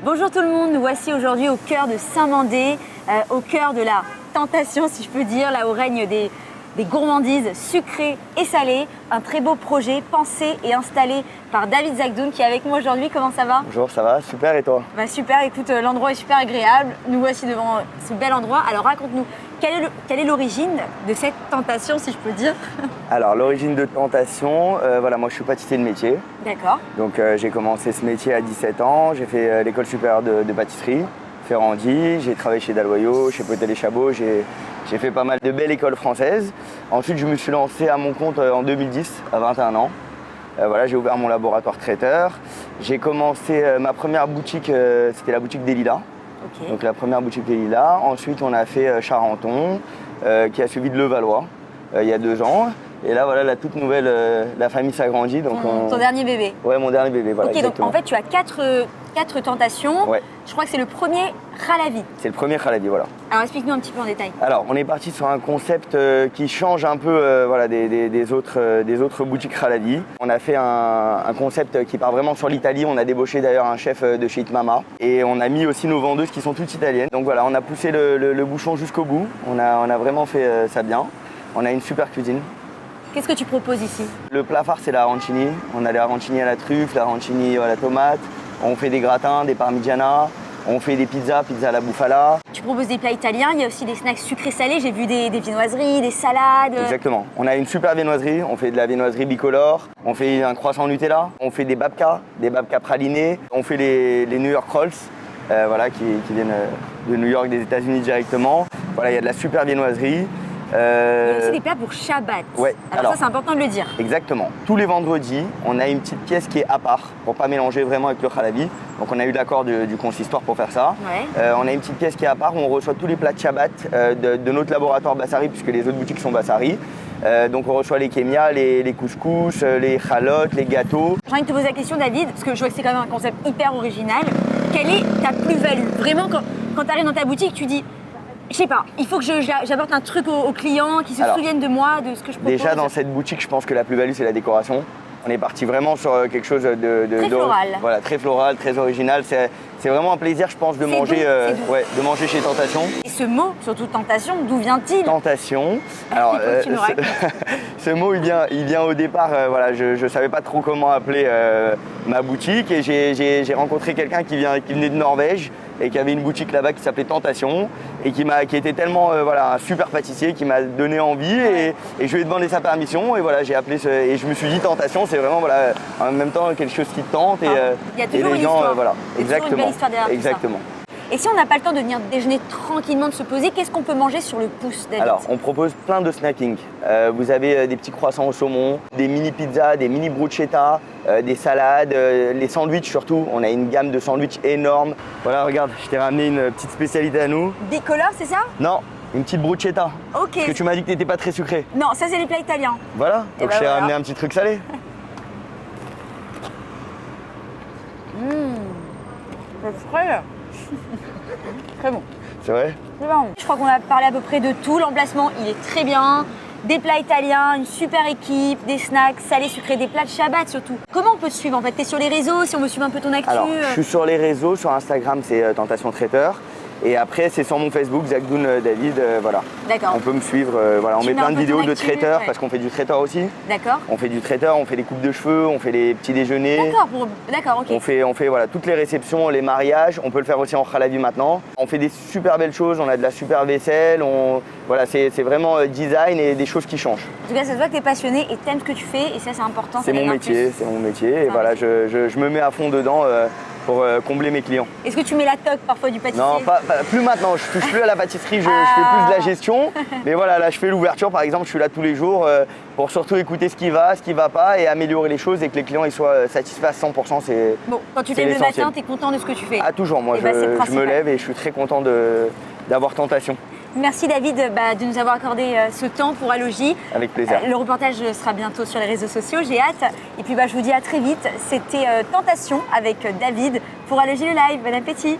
Bonjour tout le monde, nous voici aujourd'hui au cœur de Saint-Mandé, au cœur de la tentation si je peux dire, là où règne des gourmandises sucrées et salées. Un très beau projet pensé et installé par David Zakdoun qui est avec moi aujourd'hui. Comment ça va? Bonjour, ça va? Super, et toi? Super, écoute, l'endroit est super agréable. Nous voici devant ce bel endroit. Alors raconte-nous, quelle est l'origine de cette tentation si je peux dire? Alors l'origine de tentation, voilà, moi je suis pâtissier de métier. D'accord. Donc j'ai commencé ce métier à 17 ans, j'ai fait l'école supérieure de pâtisserie, Ferrandi, j'ai travaillé chez Dalloyau, chez Potel et Chabot, j'ai fait pas mal de belles écoles françaises. Ensuite je me suis lancé à mon compte en 2010, à 21 ans. Voilà, j'ai ouvert mon laboratoire traiteur. J'ai commencé ma première boutique, c'était la boutique des Lilas. Okay. Donc la première boutique des Lilas. Ensuite on a fait Charenton, qui a suivi de Levallois il y a 2 ans. Et là voilà, la toute nouvelle, la famille s'agrandit. Ton dernier bébé? Ouais, mon dernier bébé, voilà. Ok, exactement. donc en fait tu as 4 tentations. Ouais. Je crois que c'est le premier Khalavi. C'est le premier Khalavi, voilà. Alors explique-nous un petit peu en détail. Alors on est parti sur un concept qui change un peu voilà, des autres boutiques Khalavi. On a fait un concept qui part vraiment sur l'Italie. On a débauché d'ailleurs un chef de chez Hitmama. Et on a mis aussi nos vendeuses qui sont toutes italiennes. Donc voilà, on a poussé le bouchon jusqu'au bout. On a vraiment fait ça bien. On a une super cuisine. Qu'est-ce que tu proposes ici? Le plat phare, c'est la arancini. On a les arancini à la truffe, la arancini à la tomate. On fait des gratins, des parmigiana. On fait des pizzas à la bufala. Tu proposes des plats italiens, il y a aussi des snacks sucrés salés. J'ai vu des viennoiseries, des salades. Exactement. On a une super viennoiserie. On fait de la viennoiserie bicolore. On fait un croissant Nutella. On fait des babkas pralinés. On fait les New York Rolls, voilà, qui viennent de New York, des États-Unis directement. Voilà, il y a de la super viennoiserie. Il y a aussi des plats pour Shabbat. Ouais. Alors ça, c'est important de le dire. Exactement. Tous les vendredis, on a une petite pièce qui est à part pour ne pas mélanger vraiment avec le Khalavi. Donc on a eu l'accord du consistoire pour faire ça. Ouais. On a une petite pièce qui est à part où on reçoit tous les plats de Shabbat de notre laboratoire Bassari, puisque les autres boutiques sont Bassari. Donc on reçoit les kémias, les couscous, les chalotes, les gâteaux. J'ai envie de te poser la question, David, parce que je vois que c'est quand même un concept hyper original. Quelle est ta plus-value? Vraiment, quand tu arrives dans ta boutique, tu dis, je sais pas, il faut que j'apporte un truc aux clients qui se souviennent de moi, de ce que je propose. Déjà dans cette boutique, je pense que la plus-value c'est la décoration. On est parti vraiment sur quelque chose de très floral. Voilà, très floral, très original. C'est vraiment un plaisir, je pense, de manger chez Tentation. Et ce mot, surtout tentation, d'où vient-il? Tentation. Alors, ce mot, il vient au départ. Voilà, je ne savais pas trop comment appeler ma boutique et j'ai rencontré quelqu'un qui venait de Norvège et qui avait une boutique là-bas qui s'appelait Tentation et qui était tellement voilà, un super pâtissier qui m'a donné envie et je lui ai demandé sa permission et voilà, j'ai appelé et je me suis dit Tentation, c'est vraiment voilà, en même temps quelque chose qui tente et il y a toujours les une gens histoire. voilà, Il y a toujours une belle histoire derrière exactement. Tout ça. Et si on n'a pas le temps de venir déjeuner tranquillement, de se poser, qu'est-ce qu'on peut manger sur le pouce, David? Alors, on propose plein de snacking. Vous avez des petits croissants au saumon, des mini pizzas, des mini bruschetta, des salades, les sandwichs surtout. On a une gamme de sandwichs énorme. Voilà, regarde, je t'ai ramené une petite spécialité à nous. Bicolore, c'est ça? Non, une petite bruschetta. Ok. Parce que tu m'as dit que t'étais pas très sucré. Non, ça c'est les plats italiens. Voilà, donc je t'ai ramené un petit truc salé. C'est frais. Très bon. C'est vrai? C'est bon. Je crois qu'on a parlé à peu près de tout. L'emplacement, il est très bien. Des plats italiens, une super équipe, des snacks salés, sucrés, des plats de Shabbat surtout. Comment on peut te suivre en fait? T'es sur les réseaux, si on veut suivre un peu ton actu? Alors, je suis sur les réseaux, sur Instagram c'est Tentation Traiteur. Et après, c'est sur mon Facebook, Zakdoun David, voilà. D'accord. On peut me suivre, voilà. On met plein de vidéos de traiteurs parce qu'on fait du traiteur aussi. D'accord. On fait du traiteur, on fait des coupes de cheveux, on fait les petits déjeuners. D'accord, ok. On fait voilà, toutes les réceptions, les mariages. On peut le faire aussi en Khalavi maintenant. On fait des super belles choses, on a de la super vaisselle. Voilà, c'est vraiment design et des choses qui changent. En tout cas, ça se voit que tu es passionné et t'aimes ce que tu fais et ça, c'est important. C'est mon métier, c'est mon métier. Et voilà, je me mets à fond dedans. Pour combler mes clients. Est-ce que tu mets la toque parfois du pâtissier? Non, plus maintenant, je touche plus à la pâtisserie, je fais plus de la gestion. Mais voilà, là je fais l'ouverture par exemple, je suis là tous les jours pour surtout écouter ce qui va pas et améliorer les choses et que les clients ils soient satisfaits à 100%. Bon, quand tu te lèves le matin, tu es content de ce que tu fais? Ah toujours, moi je me lève et je suis très content d'avoir Tentation. Merci David de nous avoir accordé ce temps pour Allogy. Avec plaisir. Le reportage sera bientôt sur les réseaux sociaux, j'ai hâte. Et puis je vous dis à très vite. C'était Tentation avec David pour Allogy le live. Bon appétit.